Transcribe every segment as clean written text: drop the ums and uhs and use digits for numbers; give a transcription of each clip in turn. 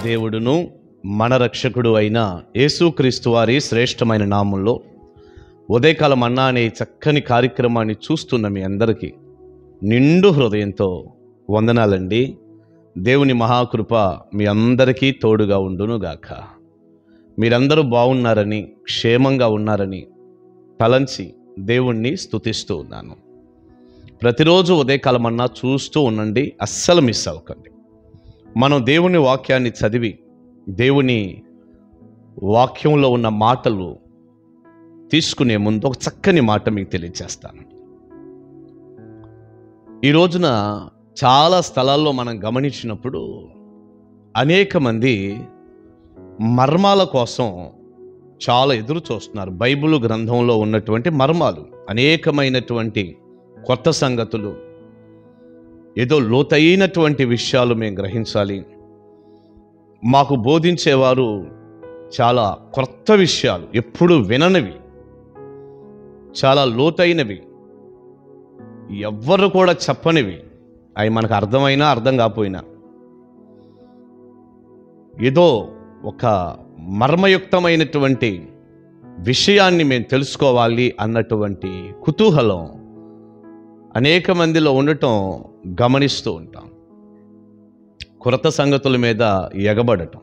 దేవుడును మన రక్షకుడు అయిన యేసుక్రీస్తు వారి శ్రేష్టమైన నామంలో ఉదయకాల మన్నా అనే చక్కని కార్యక్రమాన్ని చూస్తున్న మీ అందరికీ నిండు హృదయంతో వందనాలండి. దేవుని మహాకృప మీ అందరికీ తోడుగా ఉండునుగాక. మీరందరూ బాగున్నారని, క్షేమంగా ఉన్నారని తలంచి దేవుణ్ణి స్తుతిస్తూ ఉన్నాను. ప్రతిరోజు ఉదయకాలమన్నా చూస్తూ ఉండండి, అస్సలు మిస్ అవ్వకండి. మనం దేవుని వాక్యాన్ని చదివి దేవుని వాక్యంలో ఉన్న మాటలు తీసుకునే ముందు ఒక చక్కని మాట మీకు తెలియజేస్తాను. ఈ రోజున చాలా స్థలాల్లో మనం గమనించినప్పుడు అనేక మంది మర్మాల కోసం చాలా ఎదురు చూస్తున్నారు. బైబిల్ గ్రంథంలో ఉన్నటువంటి మర్మాలు, అనేకమైనటువంటి కొత్త సంగతులు, ఏదో లోతైనటువంటి విషయాలు మేము గ్రహించాలి, మాకు బోధించేవారు చాలా కొత్త విషయాలు, ఎప్పుడు విననివి, చాలా లోతైనవి, ఎవ్వరు కూడా చెప్పనివి, అవి మనకు అర్థమైనా అర్థం కాకపోయినా ఏదో ఒక మర్మయుక్తమైనటువంటి విషయాన్ని మేము తెలుసుకోవాలి అన్నటువంటి కుతూహలం అనేక మందిలో ఉండటం గమనిస్తూ ఉంటాం. కొత్త సంగతుల మీద ఎగబడటం.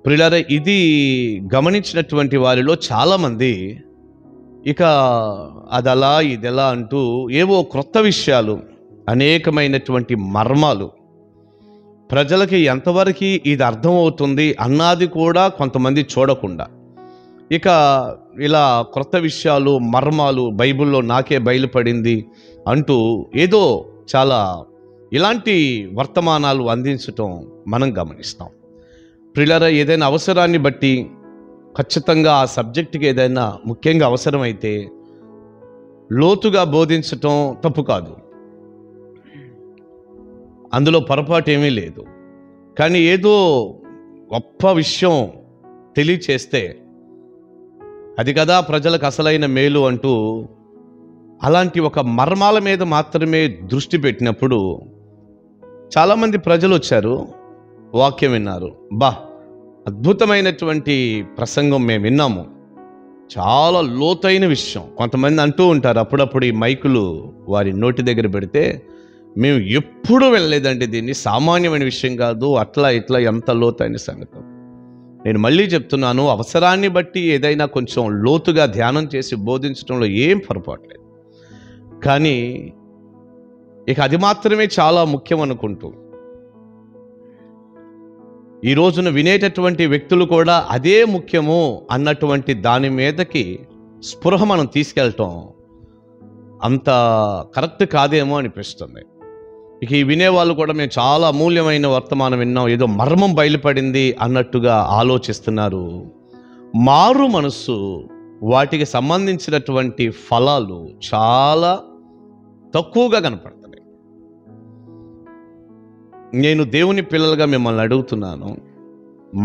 ప్రియులారా, ఇది గమనించినటువంటి వారిలో చాలామంది ఇక అదలా ఇదెలా అంటూ ఏవో క్రొత్త విషయాలు, అనేకమైనటువంటి మర్మాలు, ప్రజలకి ఎంతవరకు ఇది అర్థమవుతుంది అన్నది కూడా కొంతమంది చూడకుండా ఇక ఇలా క్రొత్త విషయాలు, మర్మాలు బైబిల్లో నాకే బయలుపడింది అంటూ ఏదో చాలా ఇలాంటి వర్తమానాలు అందించటం మనం గమనిస్తాం. ప్రియులారా, ఏదైనా అవసరాన్ని బట్టి ఖచ్చితంగా ఆ సబ్జెక్టుకి ఏదైనా ముఖ్యంగా అవసరమైతే లోతుగా బోధించటం తప్పు కాదు, అందులో పొరపాటు ఏమీ లేదు. కానీ ఏదో గొప్ప విషయం తెలియచేస్తే అది కదా ప్రజలకు అసలైన మేలు అంటూ అలాంటి ఒక మర్మాల మీద మాత్రమే దృష్టి పెట్టినప్పుడు చాలామంది ప్రజలు వచ్చారు, వాక్యం విన్నారు. అద్భుతమైనటువంటి ప్రసంగం మేము విన్నాము, చాలా లోతైన విషయం. కొంతమంది అంటూ ఉంటారు అప్పుడప్పుడు ఈ మైకులు వారి నోటి దగ్గర పెడితే, మేము ఎప్పుడూ వెళ్ళలేదండి, దీన్ని సామాన్యమైన విషయం కాదు, అట్లా ఇట్లా ఎంత లోతైన సంగతి. నేను మళ్ళీ చెప్తున్నాను, అవసరాన్ని బట్టి ఏదైనా కొంచెం లోతుగా ధ్యానం చేసి బోధించడంలో ఏం పొరపాటు లేదు. కానీ ఇక అది మాత్రమే చాలా ముఖ్యం అనుకుంటూ ఈ రోజున వినేటటువంటి వ్యక్తులు కూడా అదే ముఖ్యము అన్నటువంటి దాని మీదకి స్పృహ మనం తీసుకెళ్ళటం అంత కరెక్ట్ కాదేమో అనిపిస్తుంది. ఇక ఈ వినేవాళ్ళు కూడా మేము చాలా అమూల్యమైన వర్తమానం విన్నాం, ఏదో మర్మం బయలుపడింది అన్నట్టుగా ఆలోచిస్తున్నారు. మారు మనస్సు, వాటికి సంబంధించినటువంటి ఫలాలు చాలా తక్కువగా కనపడుతున్నాయి. నేను దేవుని పిల్లలుగా మిమ్మల్ని అడుగుతున్నాను,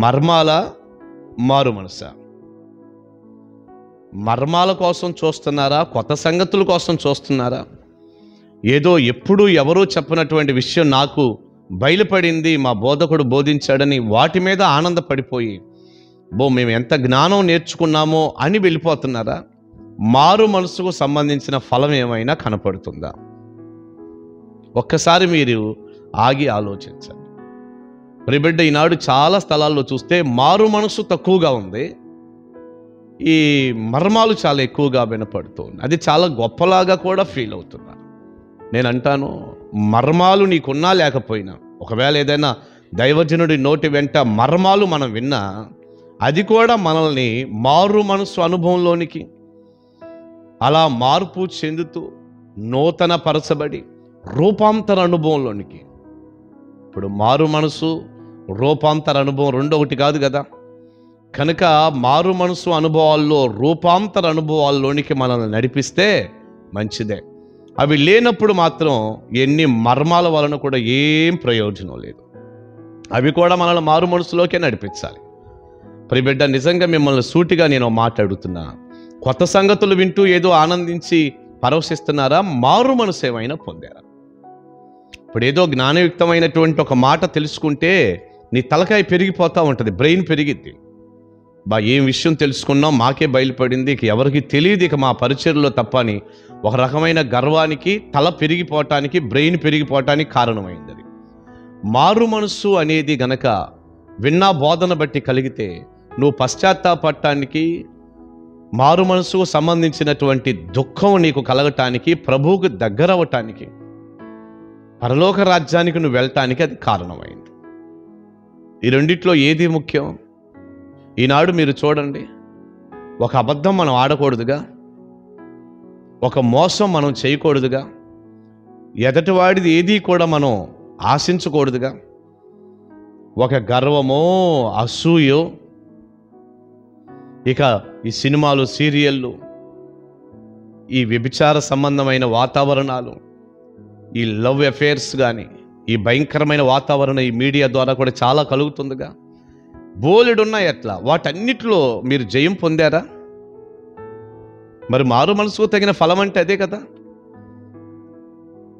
మర్మాల మారు మనసా? మర్మాల కోసం చూస్తున్నారా? కొత్త సంగతుల కోసం చూస్తున్నారా? ఏదో ఎప్పుడూ ఎవరూ చెప్పనటువంటి విషయం నాకు బయలుపడింది, మా బోధకుడు బోధించాడని వాటి మీద ఆనందపడిపోయి మేము ఎంత జ్ఞానం నేర్చుకున్నామో అని వెళ్ళిపోతున్నారా? మారు మనసుకు సంబంధించిన ఫలం ఏమైనా కనపడుతుందా? ఒక్కసారి మీరు ఆగి ఆలోచించండి. ప్రియబిడ్డ, ఈనాడు చాలా స్థలాల్లో చూస్తే మారు మనసు తక్కువగా ఉంది, ఈ మర్మాలు చాలా ఎక్కువగా వినపడుతుంది. అది చాలా గొప్పలాగా కూడా ఫీల్ అవుతున్నారు. నేను అంటాను, మర్మాలు నీకున్నా లేకపోయినా, ఒకవేళ ఏదైనా దైవజనుడి నోటి వెంట మర్మాలు మనం విన్నా, అది కూడా మనల్ని మారు మనసు అనుభవంలోనికి అలా మార్పు చెందుతూ నూతన పరచబడి రూపాంతర అనుభవంలోనికి. ఇప్పుడు మారు మనసు, రూపాంతర అనుభవం రెండు ఒకటి కాదు కదా. కనుక మారు మనసు అనుభవాల్లో రూపాంతర అనుభవాల్లోనికి మనల్ని నడిపిస్తే మంచిదే. అవి లేనప్పుడు మాత్రం ఎన్ని మర్మాల వలన కూడా ఏం ప్రయోజనం లేదు. అవి కూడా మనల్ని మారు మనసులోకే నడిపించాలి. ప్రియబిడ్డ, నిజంగా మిమ్మల్ని సూటిగా నేను మాట్లాడుతున్నా, కొత్త సంగతులు వింటూ ఏదో ఆనందించి పరవశిస్తున్నారా? మారు మనసు ఏమైనా పొందారా? ఇప్పుడు ఏదో జ్ఞానయుక్తమైనటువంటి ఒక మాట తెలుసుకుంటే నీ తలకాయ పెరిగిపోతూ ఉంటుంది, బ్రెయిన్ పెరిగిద్ది. ఏం విషయం తెలుసుకున్నాం, మాకే బయలుపడింది, ఇక ఎవరికి తెలియదు ఇక మా పరిచర్లో తప్ప అని ఒక రకమైన గర్వానికి, తల పెరిగిపోవటానికి, బ్రెయిన్ పెరిగిపోవటానికి కారణమైంది. అది మారు మనస్సు అనేది గనక విన్నా బోధన బట్టి కలిగితే నువ్వు పశ్చాత్తాపడటానికి, మారు మనసుకు సంబంధించినటువంటి దుఃఖం నీకు కలగటానికి, ప్రభువుకు దగ్గరవటానికి, పరలోక రాజ్యానికి నువ్వు వెళ్ళటానికి అది కారణమైంది. ఈ రెండిట్లో ఏది ముఖ్యం? ఈనాడు మీరు చూడండి, ఒక అబద్ధం మనం ఆడకూడదుగా, ఒక మోసం మనం చేయకూడదుగా, ఎదటివాడిది ఏది కూడా మనం ఆశించకూడదుగా, ఒక గర్వమో అసూయో, ఇక ఈ సినిమాలు, సీరియళ్ళు, ఈ వ్యభిచార సంబంధమైన వాతావరణాలు, ఈ లవ్ అఫేర్స్ కానీ, ఈ భయంకరమైన వాతావరణం ఈ మీడియా ద్వారా కూడా చాలా కలుగుతుందిగా. బోలెడున్నాయి. అట్లా వాటన్నిటిలో మీరు జయం పొందారా? మరి మారు మనసుకు తగిన ఫలం అంటే అదే కదా.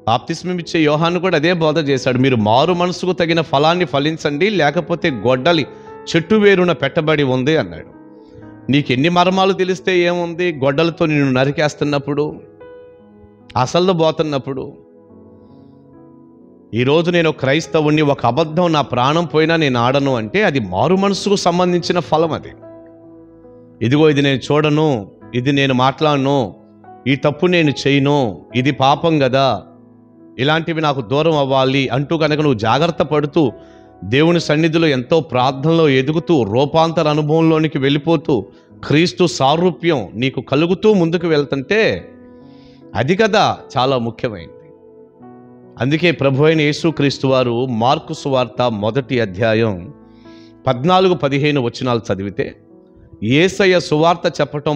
బాప్తిస్మం ఇచ్చే యోహాను కూడా అదే బోధ చేశాడు. మీరు మారు మనసుకు తగిన ఫలాన్ని ఫలించండి, లేకపోతే గొడ్డలి చెట్టు వేరున పెట్టబడి ఉంది అన్నాడు. నీకు ఎన్ని మర్మాలు తెలిస్తే ఏముంది? గొడ్డలతో నిన్ను నరికేస్తున్నప్పుడు, అసలు పోతున్నప్పుడు. ఈరోజు నేను క్రైస్తవుణ్ణి, ఒక అబద్ధం నా ప్రాణం పోయినా నేను ఆడను అంటే అది మారు మనసుకు సంబంధించిన ఫలం. అది ఇదిగో ఇది నేను చూడను, ఇది నేను మాట్లాడను, ఈ తప్పు నేను చేయను, ఇది పాపం కదా, ఇలాంటివి నాకు దూరం అవ్వాలి అంటూ కనుక నువ్వు జాగ్రత్త పడుతూ దేవుని సన్నిధిలో ఎంతో ప్రార్థనలో ఎదుగుతూ రూపాంతర అనుభవంలోనికి వెళ్ళిపోతూ క్రీస్తు సారూప్యం నీకు కలుగుతూ ముందుకు వెళ్తుంటే అది కదా చాలా ముఖ్యమైనది. అందుకే ప్రభు అయిన యేసుక్రీస్తు వారు మార్కు సువార్త 1వ అధ్యాయం 14-15 వచనాలు చదివితే, యేసయ్య సువార్త చెప్పటం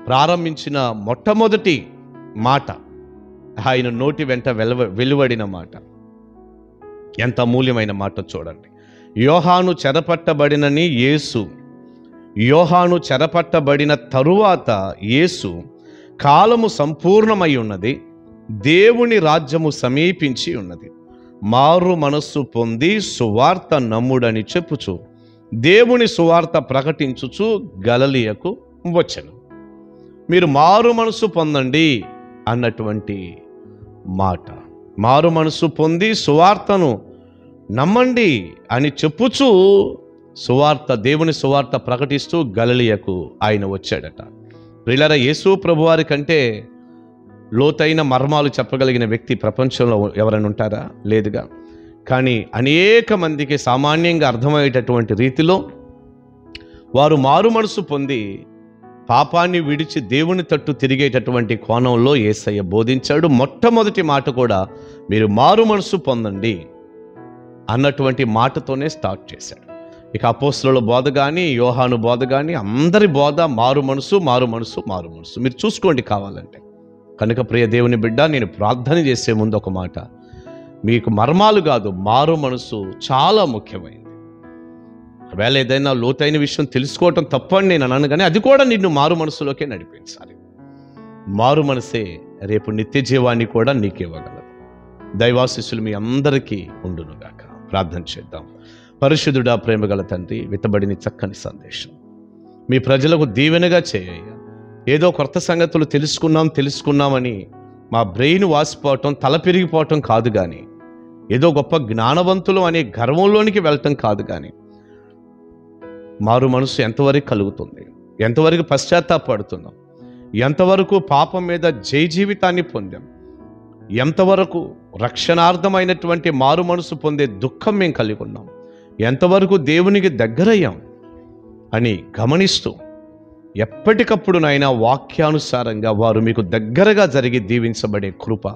ప్రారంభించిన మొట్టమొదటి మాట, ఆయన నోటి వెంట వెలువడిన మాట ఎంత అమూల్యమైన మాట చూడండి. యోహాను చెరపట్టబడిన తరువాత యేసు, కాలము సంపూర్ణమై ఉన్నది, దేవుని రాజ్యము సమీపించి ఉన్నది, మారు మనస్సు పొంది సువార్త నమ్ముడని చెప్పుచు దేవుని సువార్త ప్రకటించుచు గలిలయకు వచ్చెను. మీరు మారు మనస్సు పొందండి అన్నటువంటి మాట, మారు మనస్సు పొంది సువార్తను నమ్మండి అని చెప్పుచూ దేవుని సువార్త ప్రకటిస్తూ గలిలయకు ఆయన వచ్చాడట. ప్రియులారా, యేసు ప్రభువారి కంటే లోతైన మర్మాలు చెప్పగలిగిన వ్యక్తి ప్రపంచంలో ఎవరైనా ఉంటారా? లేదుగా. కానీ అనేక మందికి సామాన్యంగా అర్థమయ్యేటటువంటి రీతిలో వారు మారు మనసు పొంది పాపాన్ని విడిచి దేవుని తట్టు తిరిగేటటువంటి కోణంలో యేసయ్య బోధించాడు. మొట్టమొదటి మాట కూడా మీరు మారు మనసు పొందండి అన్నటువంటి మాటతోనే స్టార్ట్ చేశాడు. ఇక అపోస్తలుల బోధ కానీ, యోహాను బోధ కానీ, అందరి బోధ మారు మనసు, మారు మనసు, మారు మనసు. మీరు చూసుకోండి కావాలంటే. కనుక ప్రియ దేవుని బిడ్డ, నేను ప్రార్థన చేసే ముందు ఒక మాట, మీకు మర్మాలు కాదు, మారు మనసు చాలా ముఖ్యమైనది. ఒకవేళ ఏదైనా లోతైన విషయం తెలుసుకోవటం తప్పని నేను అన్నాను, కానీ అది కూడా నిన్ను మారు మనసులోకే నడిపించాలి. మారు మనసే రేపు నిత్య జీవాన్ని కూడా నీకివ్వగలదు. దైవాశీస్సులు మీ అందరికీ ఉండునుగాక. ప్రార్థన చేద్దాం. పరిశుద్ధుడా, ప్రేమగల తండ్రి, విత్తబడిన చక్కని సందేశం మీ ప్రజలకు దీవెనగా చేయ. ఏదో కొత్త సంగతులు తెలుసుకున్నామని మా బ్రెయిన్ వాసిపోవటం, తల పెరిగిపోవటం కాదు, కానీ ఏదో గొప్ప జ్ఞానవంతులు అనే గర్వంలోనికి వెళ్ళటం కాదు, కానీ మారు మనసు ఎంతవరకు కలుగుతుంది, ఎంతవరకు పశ్చాత్తాపడుతున్నాం, ఎంతవరకు పాపం మీద జయ జీవితాన్ని పొందాం, ఎంతవరకు రక్షణార్థమైనటువంటి మారు మనసు పొందే దుఃఖం మేము కలిగి ఉన్నాం, ఎంతవరకు దేవునికి దగ్గరయ్యాం అని గమనిస్తూ ఎప్పటికప్పుడు నాయన వాక్యానుసారంగా వారు మీకు దగ్గరగా జరిగి దీవించబడే కృప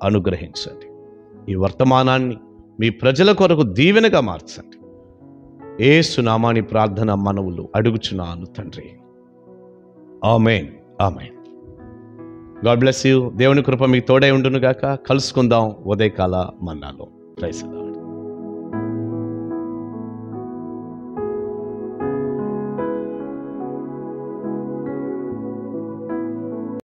అనుగ్రహించండి. ఈ వర్తమానాన్ని మీ ప్రజల కొరకు దీవెనగా మార్చండి. యేసు నామాని ప్రార్థన మనవులు అడుగుచున్నాను తండ్రి. Amen, amen. God bless you. దేవుని కృప మీకు తోడై ఉండును గాక. కలుసుకుందాం ఉదయకాల మన్నాలో. Praise the lord.